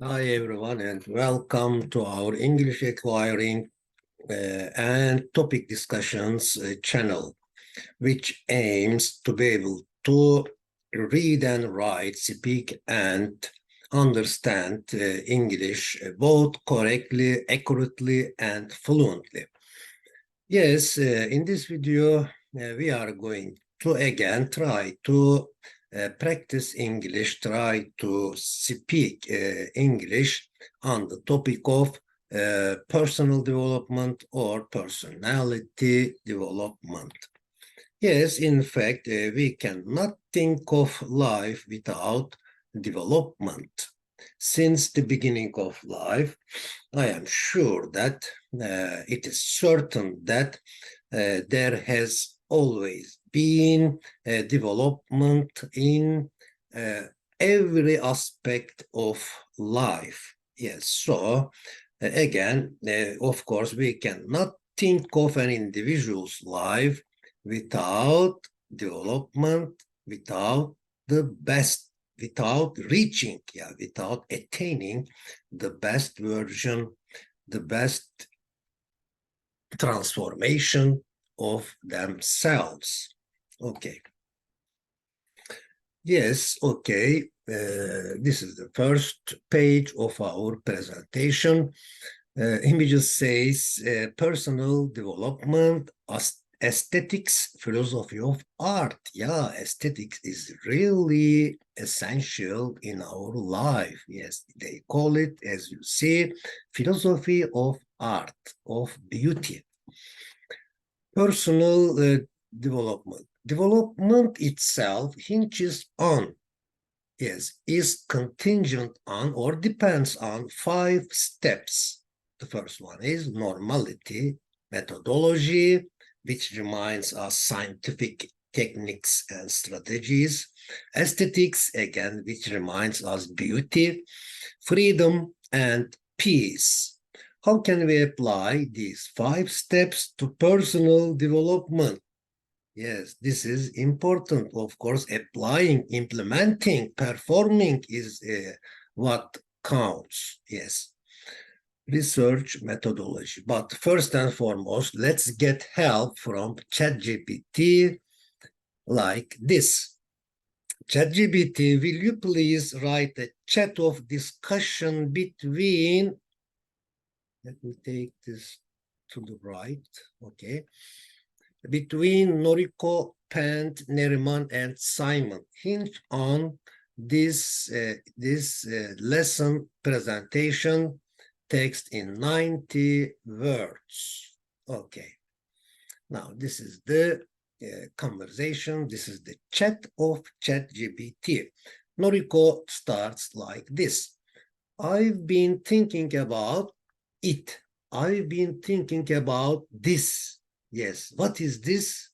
Hi everyone and welcome to our English acquiring and topic discussions channel, which aims to be able to read and write, speak and understand English both correctly, accurately and fluently. Yes, in this video we are going to again try to practice English, try to speak English on the topic of personal development or personality development. Yes, in fact, we cannot think of life without development. Since the beginning of life, I am sure that it is certain that there has always been development in uh, every aspect of life. Yes, so again, of course, we cannot think of an individual's life without development, without the best, without reaching, without attaining the best version, the best transformation of themselves. Okay. Yes, okay. This is the first page of our presentation. Images says personal development, aesthetics, philosophy of art. Yeah, aesthetics is really essential in our life. Yes, they call it, as you see, philosophy of art, of beauty. Personal development. Development itself hinges on, yes, is contingent on or depends on 5 steps. The first one is normality, methodology, which reminds us scientific techniques and strategies, aesthetics, again, which reminds us beauty, freedom, and peace. How can we apply these 5 steps to personal development? Yes, this is important. Of course, applying, implementing, performing is what counts. Yes, research methodology. But first and foremost, let's get help from ChatGPT like this. ChatGPT, will you please write a chat of discussion between, let me take this to the right, okay, between Noriko, Pant, Neriman, and Simon hinge on this lesson presentation text in 90 words. Okay. Now, this is the conversation. This is the chat of ChatGPT. Noriko starts like this. I've been thinking about it. I've been thinking about this. Yes, what is this?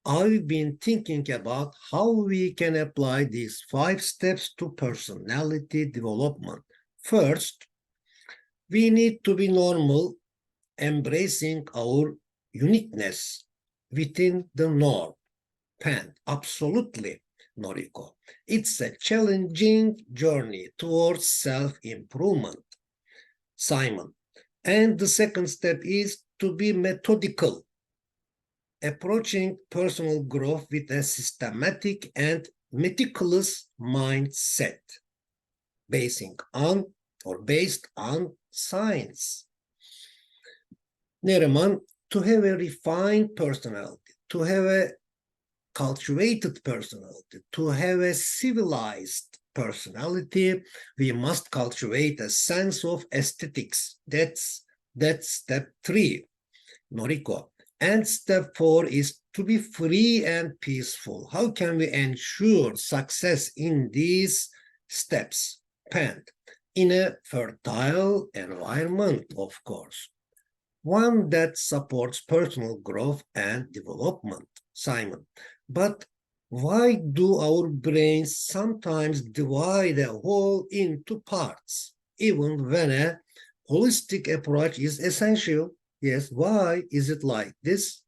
I've been thinking about how we can apply these 5 steps to personality development. First, we need to be normal, embracing our uniqueness within the norm. Pan, absolutely, Noriko. It's a challenging journey towards self-improvement. Simon. And the second step is to be methodical, approaching personal growth with a systematic and meticulous mindset, based on science. Neriman, to have a refined personality, to have a cultivated personality, to have a civilized personality, we must cultivate a sense of aesthetics. That's step 3, Noriko. And step 4 is to be free and peaceful. How can we ensure success in these steps? Pant, in a fertile environment, of course. One that supports personal growth and development. Simon, but why do our brains sometimes divide a whole into parts, even when a holistic approach is essential? Yes, why is it like this?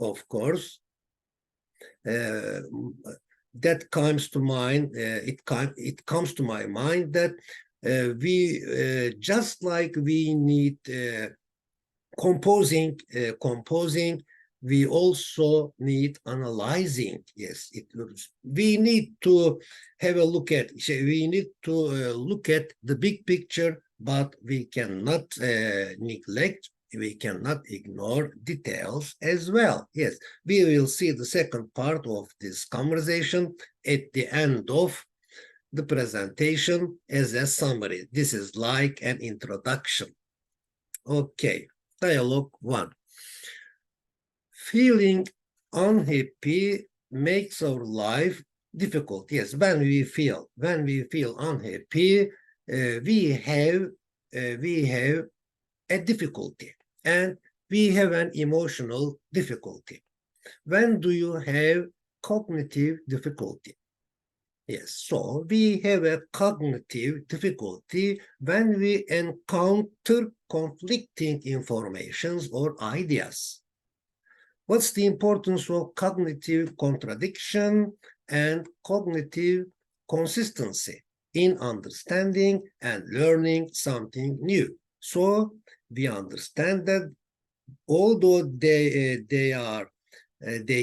Of course, that comes to mind. It comes to my mind that we just like we need composing, we also need analyzing. Yes, we need to have a look at, we need to look at the big picture, but we cannot neglect, we cannot ignore details as well. Yes, we will see the second part of this conversation at the end of the presentation as a summary. This is like an introduction. Okay, dialogue 1. Feeling unhappy makes our life difficult. Yes, when we feel unhappy, we have a difficulty, and we have an emotional difficulty. When do you have cognitive difficulty? Yes, so we have a cognitive difficulty when we encounter conflicting informations or ideas. What's the importance of cognitive contradiction and cognitive consistency in understanding and learning something new? So we understand that although they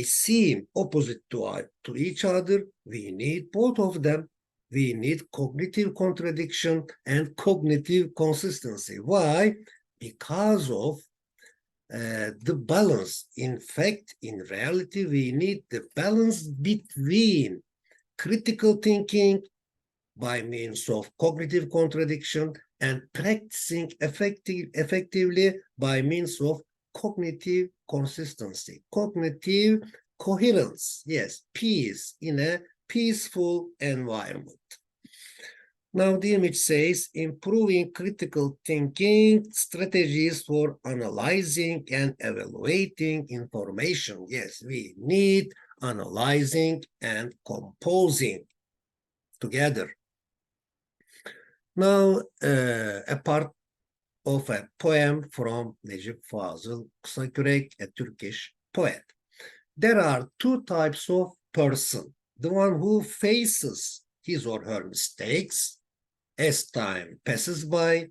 seem opposite to each other, we need both of them. We need cognitive contradiction and cognitive consistency. Why? Because of the balance. In fact, in reality, we need the balance between critical thinking by means of cognitive contradiction and practicing effectively by means of cognitive consistency, cognitive coherence. Yes, peace in a peaceful environment. Now the image says improving critical thinking strategies for analyzing and evaluating information. Yes, we need analyzing and composing together. Now a part of a poem from Necip Fazıl Kısakürek, a Turkish poet. There are two types of person. The one who faces his or her mistakes as time passes by,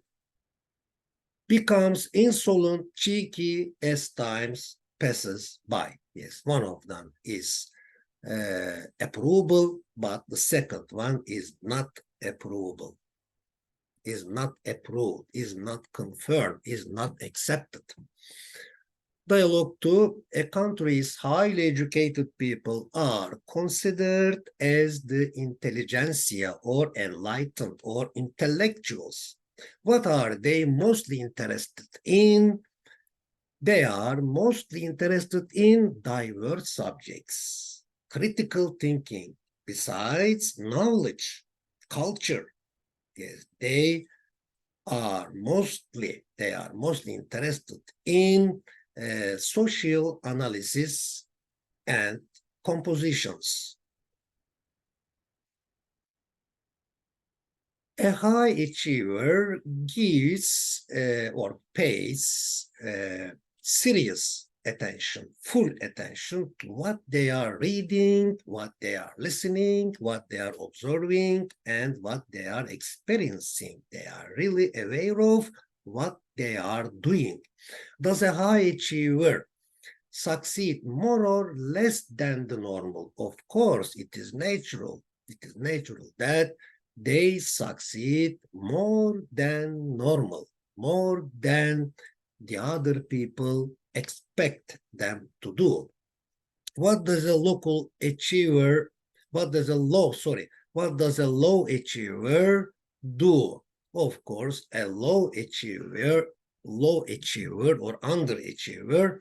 becomes insolent, cheeky as time passes by. Yes, one of them is approvable, but the second one is not approvable, is not approved, is not confirmed, is not accepted. Dialogue 2, a country's highly educated people are considered as the intelligentsia or enlightened or intellectuals. What are they mostly interested in? They are mostly interested in diverse subjects, critical thinking, besides knowledge, culture. Yes, they are mostly interested in social analysis and compositions. A high achiever gives or pays serious attention, full attention to what they are reading, what they are listening, what they are observing, and what they are experiencing. They are really aware of what they are doing. Does a high achiever succeed more or less than the normal? Of course, it is natural. It is natural that they succeed more than normal, more than the other people expect them to do. What does a low achiever do? Of course, a low achiever or underachiever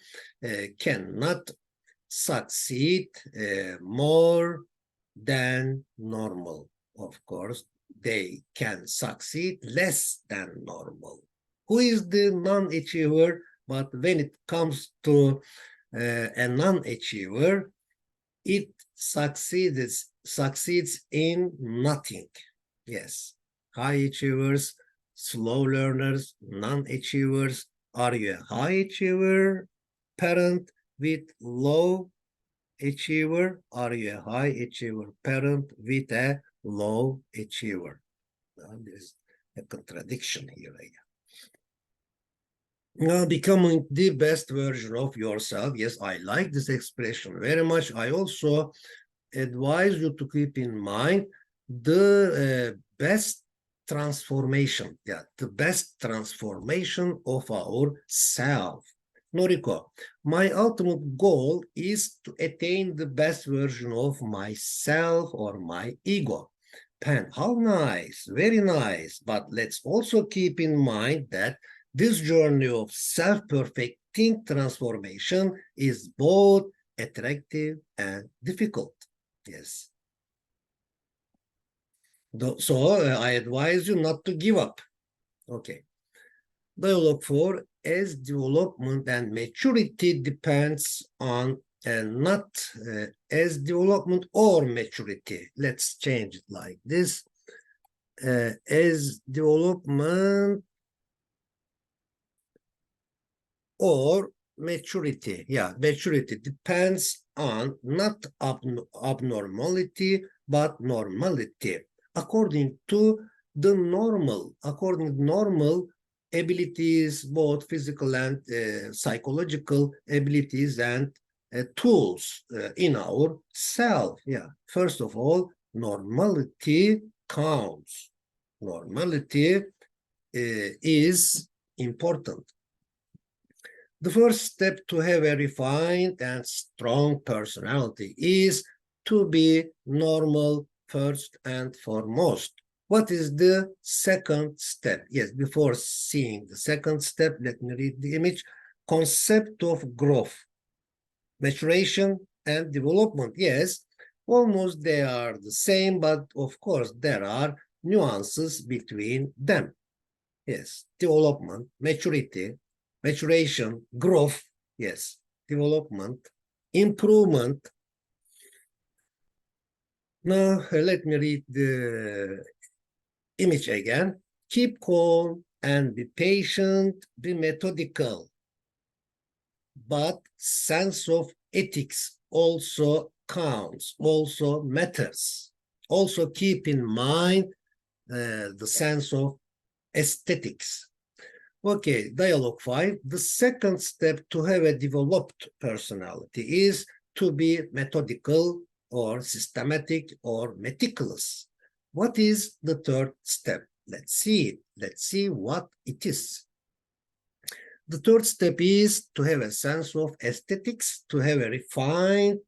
cannot succeed more than normal. Of course, they can succeed less than normal. Who is the non-achiever? But when it comes to a non-achiever, it succeeds in nothing. Yes, high achievers, slow learners, non-achievers. Are you a high achiever parent with low achiever? Are you a high achiever parent with a low achiever? A contradiction here again. Now, becoming the best version of yourself. Yes, I like this expression very much. I also advise you to keep in mind the best transformation. Yeah, the best transformation of our self. Noriko, my ultimate goal is to attain the best version of myself or my ego. Pen, how nice, very nice. But let's also keep in mind that this journey of self-perfecting transformation is both attractive and difficult. Yes. So I advise you not to give up. Okay. Dialogue 4, as development and maturity depends on not as development or maturity. Let's change it like this. As development or maturity. Yeah, maturity depends on not abnormality, but normality. According to normal abilities, both physical and psychological abilities and tools in our self. Yeah, first of all, normality counts. Normality is important. The first step to have a refined and strong personality is to be normal first and foremost. What is the second step? Yes, before seeing the second step, let me read the image. Concept of growth, maturation, and development. Yes, almost they are the same, but of course there are nuances between them. Yes, development, maturity, maturation, growth, yes, development, improvement. Now, let me read the image again. Keep calm and be patient, be methodical. But sense of ethics also counts, also matters. Also keep in mind the sense of aesthetics. Okay, dialogue 5. The second step to have a developed personality is to be methodical or systematic or meticulous. What is the third step? Let's see it. Let's see what it is. The third step is to have a sense of aesthetics, to have a refined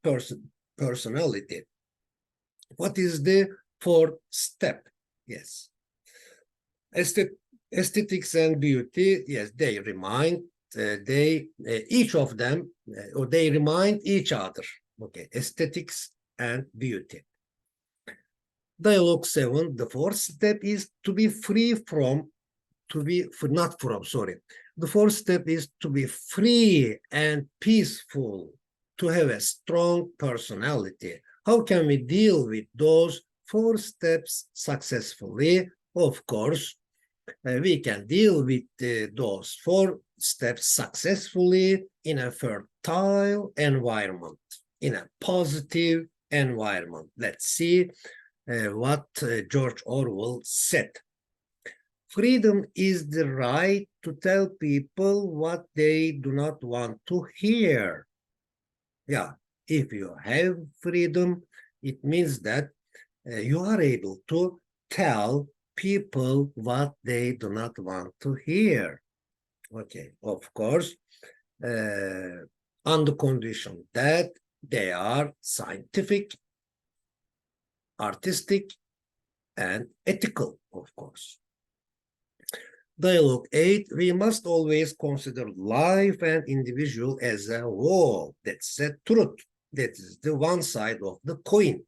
personality. What is the fourth step? Yes. Aesthetics and beauty, yes, they remind, each of them, or they remind each other. Okay, aesthetics and beauty. Dialogue 7, the fourth step is to be free from, not from, sorry. The fourth step is to be free and peaceful, to have a strong personality. How can we deal with those 4 steps successfully? Of course, we can deal with those 4 steps successfully in a fertile environment, in a positive environment. Let's see what George Orwell said. Freedom is the right to tell people what they do not want to hear. Yeah, if you have freedom, it means that you are able to tell people what they do not want to hear. Okay, of course, on the condition that they are scientific, artistic, and ethical, of course. Dialogue 8, we must always consider life and individual as a whole. That's the truth. That is the one side of the coin.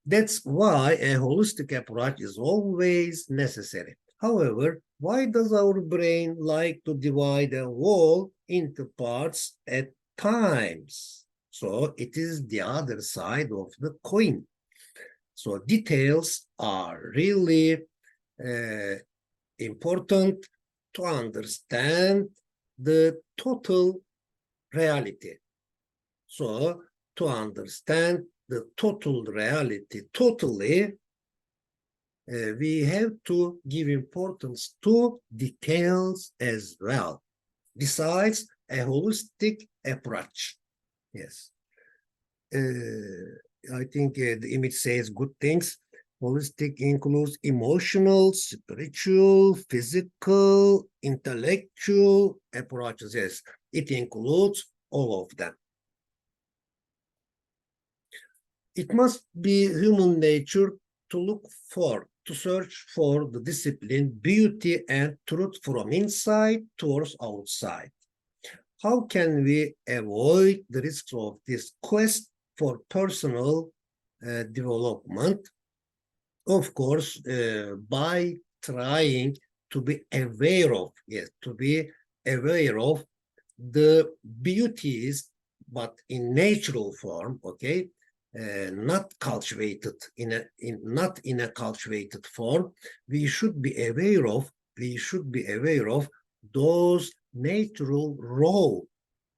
That's why a holistic approach is always necessary. However, why does our brain like to divide a whole into parts at times? So it is the other side of the coin. So details are really important to understand the total reality. So to understand the total reality totally, we have to give importance to details as well, besides a holistic approach. Yes. I think the image says good things. Holistic includes emotional, spiritual, physical, intellectual approaches. Yes, it includes all of them. It must be human nature to search for the discipline, beauty, and truth from inside towards outside. How can we avoid the risks of this quest for personal development? Of course, by trying to be aware of, yes, to be aware of the beauties, but in natural form, okay, not cultivated not in a cultivated form. We should be aware of those natural raw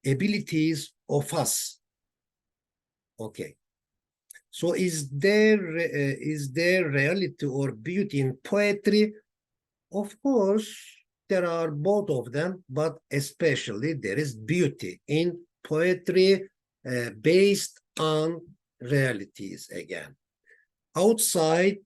abilities of us. Okay. So is there reality or beauty in poetry? Of course, there are both of them, but especially there is beauty in poetry based on realities again. Outside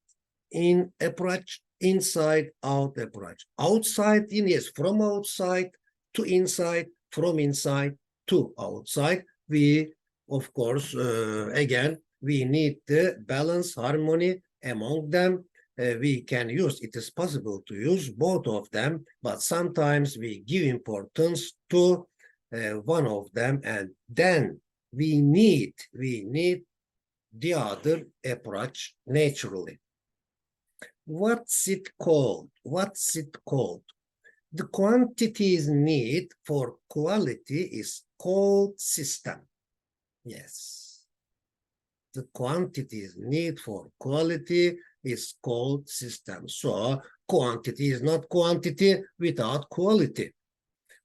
in approach, inside out approach. Outside in, yes, from outside to inside, from inside to outside. We, of course, again, we need the balance, harmony among them. We can use, it is possible to use both of them, but sometimes we give importance to one of them, and then we need the other approach naturally. What's it called? What's it called? The quantities need for quality is called system. Yes. The quantities need for quality is called system. So quantity is not quantity without quality.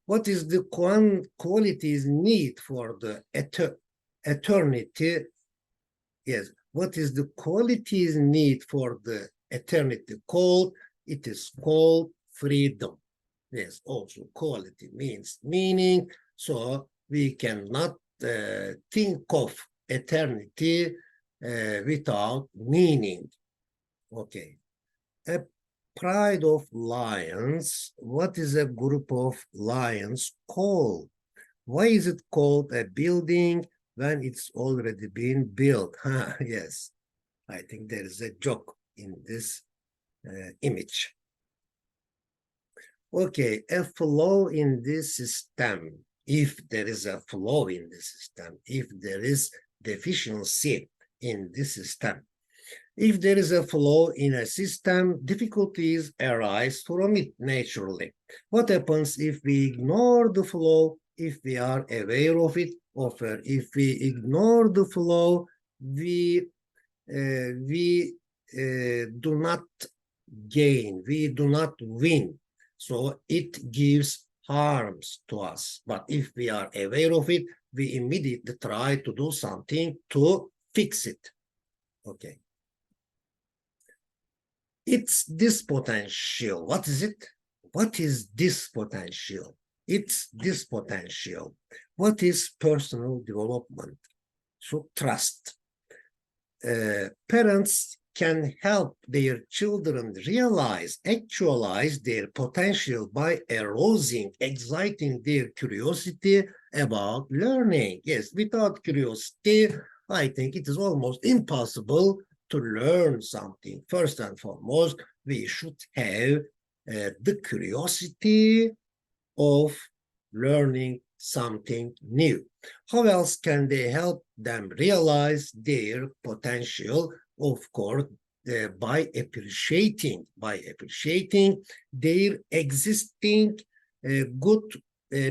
What is the qualities need for the eternity? Yes. What is the qualities need for the eternity called? It is called freedom. Yes, also quality means meaning. So we cannot think of eternity without meaning. Okay. A pride of lions. What is a group of lions called? Why is it called a building when it's already been built? Yes, I think there is a joke in this image. Okay, a flow in this system. If there is a flow in the system, if there is deficiency in this system, if there is a flow in a system, difficulties arise from it naturally. What happens if we ignore the flow, if we are aware of it, or if we ignore the flow, we do not gain, we do not win. So it gives harms to us. But if we are aware of it, we immediately try to do something to fix it. Okay. It's this potential. What is it? What is this potential? It's this potential. What is personal development? So trust. Parents can help their children realize, actualize their potential by arousing, exciting their curiosity about learning. Yes, without curiosity, I think it is almost impossible to learn something. First and foremost, we should have the curiosity of learning something new. How else can they help them realize their potential? Of course, by appreciating their existing good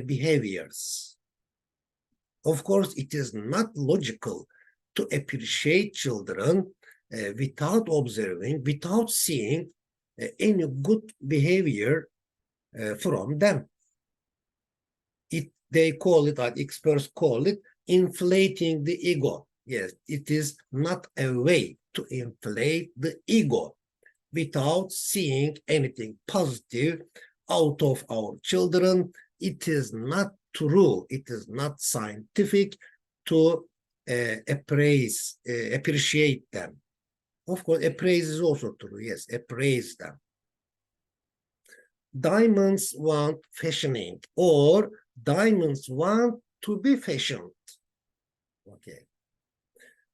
behaviors. Of course, it is not logical to appreciate children without observing, without seeing any good behavior from them. They call it, experts call it, inflating the ego. Yes, it is not a way to inflate the ego. without seeing anything positive out of our children. It is not true, it is not scientific to appreciate them. Of course, appraise is also true, yes, appraise them. Diamonds want fashioning, or diamonds want to be fashioned. Okay.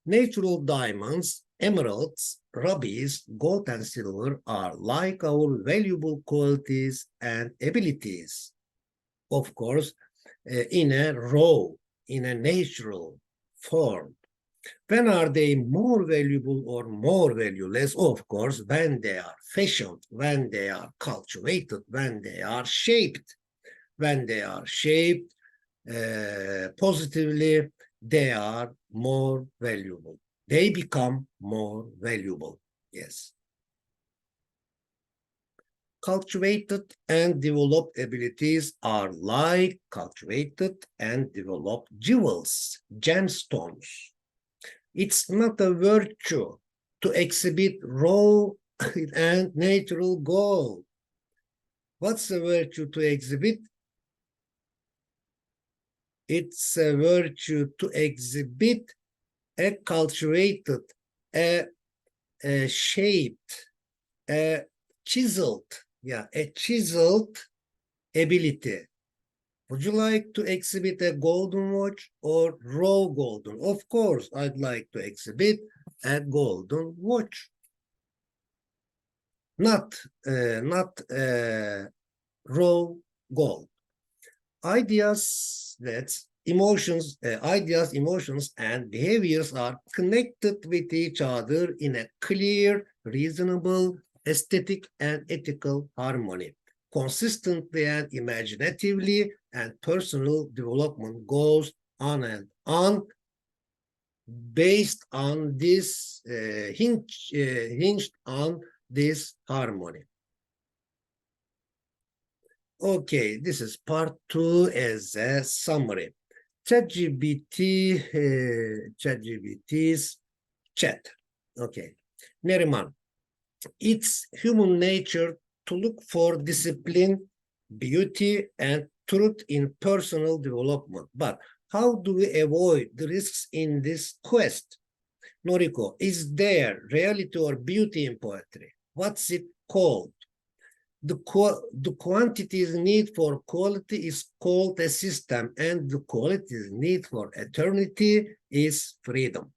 Natural diamonds, emeralds, rubies, gold, and silver are like our valuable qualities and abilities. Of course, in a raw, in a natural form. When are they more valuable or more valueless? Of course, when they are fashioned, when they are cultivated, when they are shaped. When they are shaped positively, they are more valuable. They become more valuable. Yes. Cultivated and developed abilities are like cultivated and developed jewels, gemstones. It's not a virtue to exhibit raw and natural gold. What's a virtue to exhibit? It's a virtue to exhibit a cultivated, a shaped, a chiseled, a chiseled ability. Would you like to exhibit a golden watch or raw golden? Of course, I'd like to exhibit a golden watch. Not raw gold. Ideas, emotions, and behaviors are connected with each other in a clear, reasonable, aesthetic, and ethical harmony. Consistently and imaginatively, and personal development goes on and on based on this, hinged on this harmony. Okay, this is part 2 as a summary. ChatGPT's chat. Okay. Neriman, it's human nature to look for discipline, beauty, and truth in personal development. But how do we avoid the risks in this quest? Noriko, is there reality or beauty in poetry? What's it called? The quantity's need for quality is called a system, and the quality's need for eternity is freedom.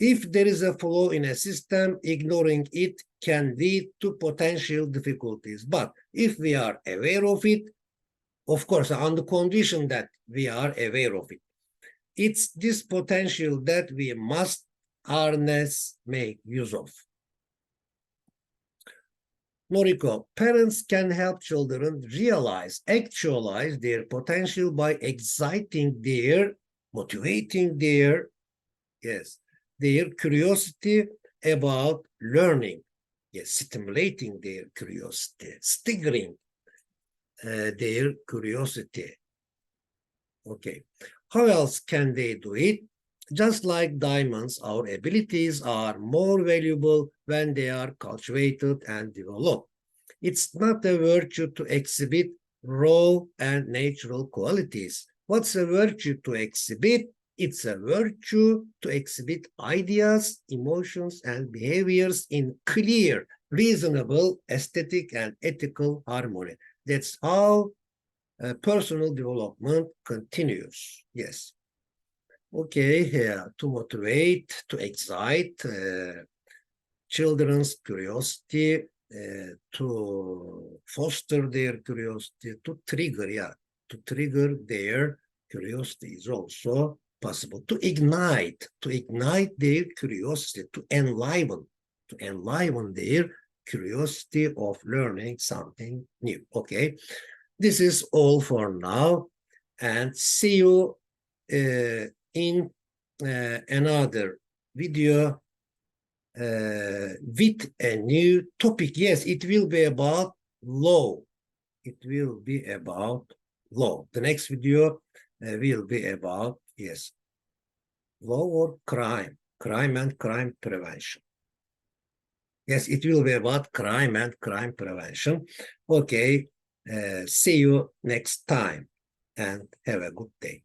If there is a flaw in a system, ignoring it can lead to potential difficulties. But if we are aware of it, of course, on the condition that we are aware of it, it's this potential that we must harness, make use of. Noriko, parents can help children realize, actualize their potential by exciting their, motivating their, their curiosity about learning, stimulating their curiosity, stirring their curiosity. Okay, how else can they do it? Just like diamonds, our abilities are more valuable when they are cultivated and developed. It's not a virtue to exhibit raw and natural qualities. What's a virtue to exhibit? It's a virtue to exhibit ideas, emotions, and behaviors in clear, reasonable, aesthetic, and ethical harmony. That's how personal development continues. Yes. Okay, to motivate, to excite children's curiosity, to foster their curiosity, to trigger their curiosity is also possible. To ignite their curiosity, to enliven their curiosity of learning something new. Okay, this is all for now, and see you in another video with a new topic. Yes, it will be about law. It will be about law. The next video will be about, law or crime and crime prevention. Yes, it will be about crime and crime prevention. Okay, see you next time and have a good day.